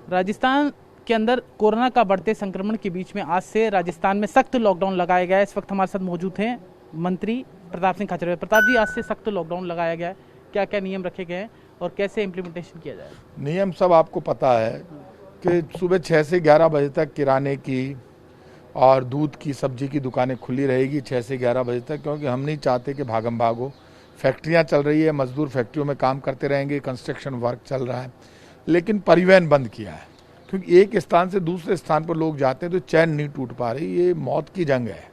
राजस्थान के अंदर कोरोना का बढ़ते संक्रमण के बीच में आज से राजस्थान में सख्त लॉकडाउन लगाया गया है। इस वक्त हमारे साथ मौजूद हैं मंत्री प्रताप सिंह खाचरियावास। प्रताप जी, आज से सख्त लॉकडाउन लगाया गया है, क्या क्या नियम रखे गए हैं और कैसे इम्प्लीमेंटेशन किया जाए? नियम सब आपको पता है कि सुबह 6 से 11 बजे तक किराने की और दूध की सब्जी की दुकानें खुली रहेगी 6 से 11 बजे तक, क्योंकि हम नहीं चाहते कि भागम भाग हो। फैक्ट्रियाँ चल रही है, मजदूर फैक्ट्रियों में काम करते रहेंगे, कंस्ट्रक्शन वर्क चल रहा है, लेकिन परिवहन बंद किया है, क्योंकि एक स्थान से दूसरे स्थान पर लोग जाते हैं तो चैन नहीं टूट पा रही। ये मौत की जंग है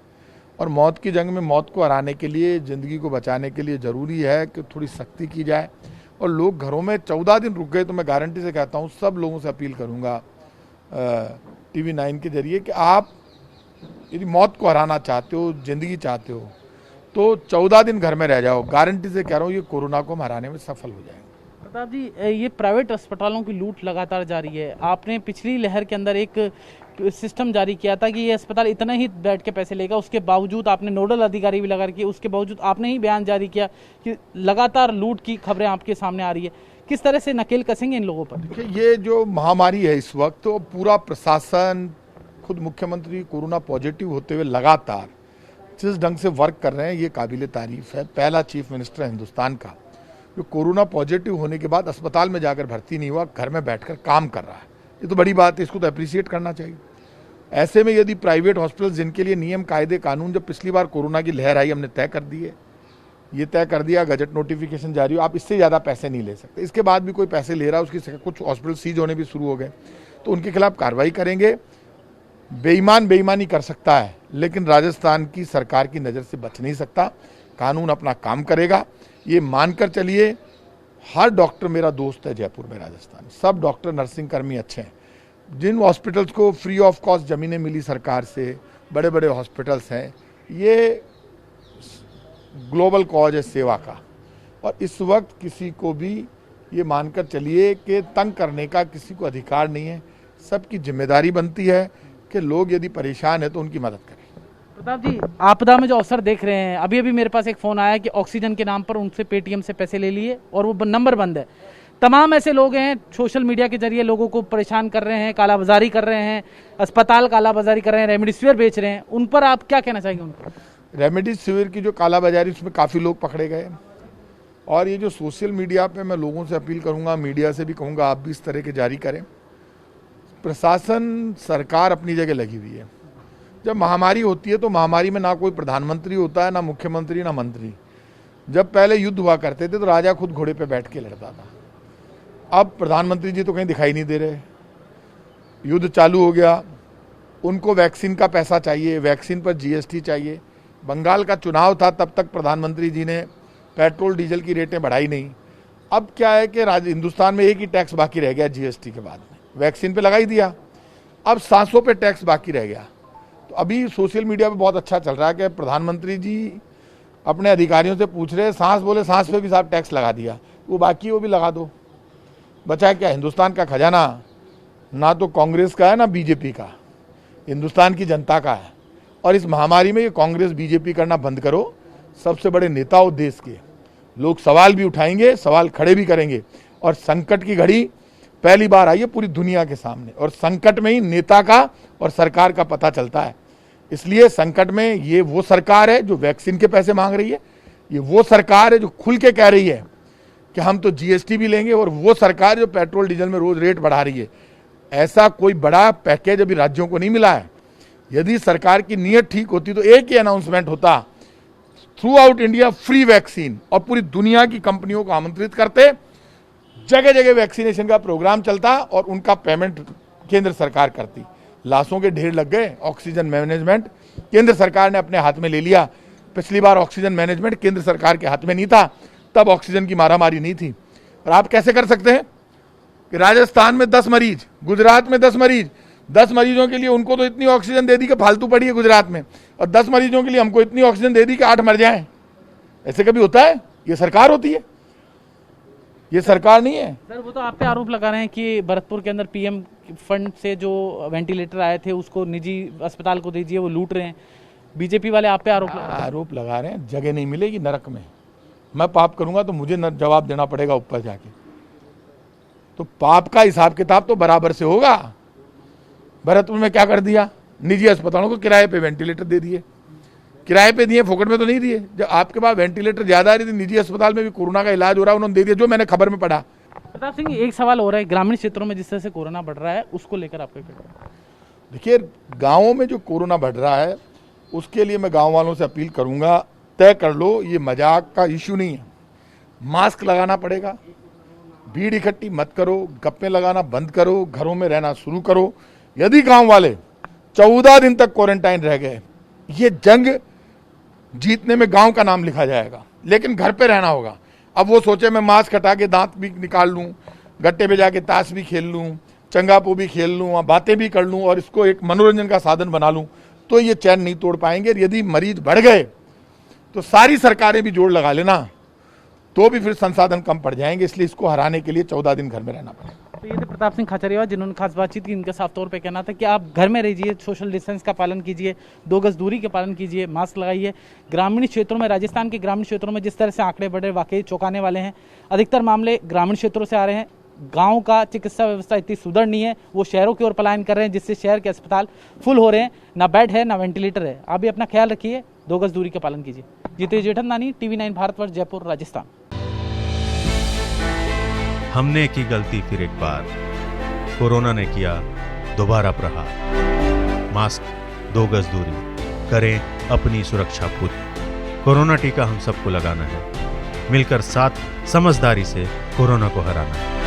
और मौत की जंग में मौत को हराने के लिए, ज़िंदगी को बचाने के लिए ज़रूरी है कि थोड़ी सख्ती की जाए और लोग घरों में 14 दिन रुक गए तो मैं गारंटी से कहता हूँ, सब लोगों से अपील करूँगा TV 9 के जरिए कि आप यदि मौत को हराना चाहते हो, ज़िंदगी चाहते हो, तो 14 दिन घर में रह जाओ। गारंटी से कह रहा हूँ, ये कोरोना को हम हराने में सफल हो जाएंगे। प्रताप जी, ये प्राइवेट अस्पतालों की लूट लगातार जारी है। आपने पिछली लहर के अंदर एक सिस्टम जारी किया था कि ये अस्पताल इतना ही बेड के पैसे लेगा, उसके बावजूद आपने नोडल अधिकारी भी लगा रखी है, उसके बावजूद आपने ही बयान जारी किया कि लगातार लूट की खबरें आपके सामने आ रही है। किस तरह से नकेल कसेंगे इन लोगों पर? देखिए, ये जो महामारी है इस वक्त, तो पूरा प्रशासन, खुद मुख्यमंत्री कोरोना पॉजिटिव होते हुए लगातार जिस ढंग से वर्क कर रहे हैं, ये काबिले तारीफ है। पहला चीफ मिनिस्टर हिंदुस्तान का जो कोरोना पॉजिटिव होने के बाद अस्पताल में जाकर भर्ती नहीं हुआ, घर में बैठकर काम कर रहा है, ये तो बड़ी बात है, इसको तो अप्रिशिएट करना चाहिए। ऐसे में यदि प्राइवेट हॉस्पिटल जिनके लिए नियम कायदे कानून जब पिछली बार कोरोना की लहर आई हमने तय कर दिए, ये तय कर दिया, गजट नोटिफिकेशन जारी हो, आप इससे ज़्यादा पैसे नहीं ले सकते। इसके बाद भी कोई पैसे ले रहा है, उसकी कुछ हॉस्पिटल सीज होने भी शुरू हो गए, तो उनके खिलाफ कार्रवाई करेंगे। बेईमान बेईमानी कर सकता है, लेकिन राजस्थान की सरकार की नज़र से बच नहीं सकता। कानून अपना काम करेगा, ये मानकर चलिए। हर डॉक्टर मेरा दोस्त है जयपुर में, राजस्थान, सब डॉक्टर नर्सिंग कर्मी अच्छे हैं। जिन हॉस्पिटल्स को फ्री ऑफ कॉस्ट ज़मीनें मिली सरकार से, बड़े बड़े हॉस्पिटल्स हैं, ये ग्लोबल कॉज है सेवा का, और इस वक्त किसी को भी ये मानकर चलिए कि तंग करने का किसी को अधिकार नहीं है। सबकी जिम्मेदारी बनती है कि लोग यदि परेशान है तो उनकी मदद करें। प्रताप जी, आपदा में जो अवसर देख रहे हैं, अभी अभी मेरे पास एक फ़ोन आया कि ऑक्सीजन के नाम पर उनसे पेटीएम से पैसे ले लिए और वो नंबर बंद है। तमाम ऐसे लोग हैं सोशल मीडिया के जरिए लोगों को परेशान कर रहे हैं, कालाबाजारी कर रहे हैं, अस्पताल कालाबाजारी कर रहे हैं, रेमडेसिविर बेच रहे हैं, उन पर आप क्या कहना चाहेंगे? उनको रेमडेसिविर की जो कालाबाजारी, उसमें काफ़ी लोग पकड़े गए। और ये जो सोशल मीडिया पे, मैं लोगों से अपील करूंगा, मीडिया से भी कहूंगा, आप भी इस तरह के जारी करें। प्रशासन, सरकार अपनी जगह लगी हुई है। जब महामारी होती है तो महामारी में ना कोई प्रधानमंत्री होता है, ना मुख्यमंत्री, ना मंत्री। जब पहले युद्ध हुआ करते थे तो राजा खुद घोड़े पे बैठ के लड़ता था। अब प्रधानमंत्री जी तो कहीं दिखाई नहीं दे रहे। युद्ध चालू हो गया, उनको वैक्सीन का पैसा चाहिए, वैक्सीन पर GST चाहिए। बंगाल का चुनाव था, तब तक प्रधानमंत्री जी ने पेट्रोल डीजल की रेटें बढ़ाई नहीं। अब क्या है कि हिंदुस्तान में एक ही टैक्स बाकी रह गया GST के बाद में, वैक्सीन पे लगा ही दिया, अब सांसों पे टैक्स बाकी रह गया। तो अभी सोशल मीडिया पे बहुत अच्छा चल रहा है कि प्रधानमंत्री जी अपने अधिकारियों से पूछ रहे हैं, सांस बोले सांस पे भी साहब टैक्स लगा दिया, वो बाकी वो भी लगा दो। बचा क्या? हिंदुस्तान का खजाना ना तो कांग्रेस का है ना BJP का, हिंदुस्तान की जनता का है। और इस महामारी में ये कांग्रेस BJP करना बंद करो। सबसे बड़े नेता हो देश के, लोग सवाल भी उठाएंगे, सवाल खड़े भी करेंगे। और संकट की घड़ी पहली बार आई है पूरी दुनिया के सामने, और संकट में ही नेता का और सरकार का पता चलता है। इसलिए संकट में ये वो सरकार है जो वैक्सीन के पैसे मांग रही है, ये वो सरकार है जो खुल के कह रही है कि हम तो GST भी लेंगे, और वो सरकार जो पेट्रोल डीजल में रोज रेट बढ़ा रही है। ऐसा कोई बड़ा पैकेज अभी राज्यों को नहीं मिला है। यदि सरकार की नीयत ठीक होती तो एक ही अनाउंसमेंट होता, through out India free vaccine, और पूरी दुनिया की कंपनियों को आमंत्रित करते, जगह जगह वैक्सीनेशन का प्रोग्राम चलता और उनका पेमेंट केंद्र सरकार करती। लाशों के ढेर लग गए। ऑक्सीजन मैनेजमेंट केंद्र सरकार ने अपने हाथ में ले लिया। पिछली बार ऑक्सीजन मैनेजमेंट केंद्र सरकार के हाथ में नहीं था, तब ऑक्सीजन की मारामारी नहीं थी। और आप कैसे कर सकते हैं कि राजस्थान में 10 मरीज, गुजरात में 10 मरीज, 10 मरीजों के लिए उनको तो इतनी ऑक्सीजन दे दी कि फालतू पड़ी है गुजरात में, और 10 मरीजों के लिए हमको इतनी ऑक्सीजन दे दी कि 8 मर जाएं। ऐसे कभी होता है? ये सरकार होती है, ये सरकार नहीं है। सर, वो तो आप पे आरोप लगा रहे हैं कि भरतपुर के अंदर PM फंड से जो वेंटिलेटर आए थे उसको निजी अस्पताल को दीजिए, वो लूट रहे हैं। BJP वाले आप पे आरोप लगा रहे हैं। जगह नहीं मिलेगी नरक में। मैं पाप करूंगा तो मुझे जवाब देना पड़ेगा ऊपर जाके। तो पाप का हिसाब किताब तो बराबर से होगा। भरतपुर में क्या कर दिया, निजी अस्पतालों को किराए पे वेंटिलेटर दे दिए, किराए पे दिए, फोकट में तो नहीं दिए। जब आपके पास वेंटिलेटर ज्यादा आ रही थी, निजी अस्पताल में भी कोरोना का इलाज हो रहा है, उन्होंने दे दिया, जो मैंने खबर में पढ़ा। प्रताप सिंह, एक सवाल हो रहा है, ग्रामीण क्षेत्रों में जिस तरह से कोरोना बढ़ रहा है उसको लेकर आपका क्या? देखिए, गांवों में जो कोरोना बढ़ रहा है उसके लिए मैं गांव वालों से अपील करूंगा, तय कर लो, ये मजाक का इश्यू नहीं है। मास्क लगाना पड़ेगा, भीड़ इकट्ठी मत करो, गप्पे लगाना बंद करो, घरों में रहना शुरू करो। यदि गांव वाले 14 दिन तक क्वारंटाइन रह गए, ये जंग जीतने में गांव का नाम लिखा जाएगा, लेकिन घर पे रहना होगा। अब वो सोचे मैं मास्क हटा के दांत भी निकाल लूं, गट्टे पे जाके ताश भी खेल लूं, चंगापो भी खेल लूं, बातें भी कर लूं और इसको एक मनोरंजन का साधन बना लूं, तो ये चैन नहीं तोड़ पाएंगे। यदि मरीज बढ़ गए तो सारी सरकारें भी जोड़ लगा लेना, तो भी फिर संसाधन कम पड़ जाएंगे। इसलिए इसको हराने के लिए 14 दिन घर में रहना पड़ेगा। तो ये थे प्रताप सिंह खाचरियावास, जिन्होंने खास बातचीत की। इनका साफ तौर पे कहना था कि आप घर में रहिए, सोशल डिस्टेंस का पालन कीजिए, 2 गज दूरी का पालन कीजिए, मास्क लगाइए। ग्रामीण क्षेत्रों में, राजस्थान के ग्रामीण क्षेत्रों में जिस तरह से आंकड़े बढ़े, वाकई चौंकाने वाले हैं। अधिकतर मामले ग्रामीण क्षेत्रों से आ रहे हैं। गांव का चिकित्सा व्यवस्था इतनी सुदृढ़ नहीं है, वो शहरों की ओर पलायन कर रहे हैं, जिससे शहर के अस्पताल फुल हो रहे हैं, ना बेड है ना वेंटिलेटर है। आप भी अपना ख्याल रखिए, 2 गज दूरी का पालन कीजिए। जीते जेठनदानी, TV9 भारतवर्ष, जयपुर, राजस्थान। हमने की गलती फिर एक बार, कोरोना ने किया दोबारा प्रहार। मास्क, 2 गज दूरी, करें अपनी सुरक्षा खुद। कोरोना टीका हम सबको लगाना है, मिलकर साथ समझदारी से कोरोना को हराना है।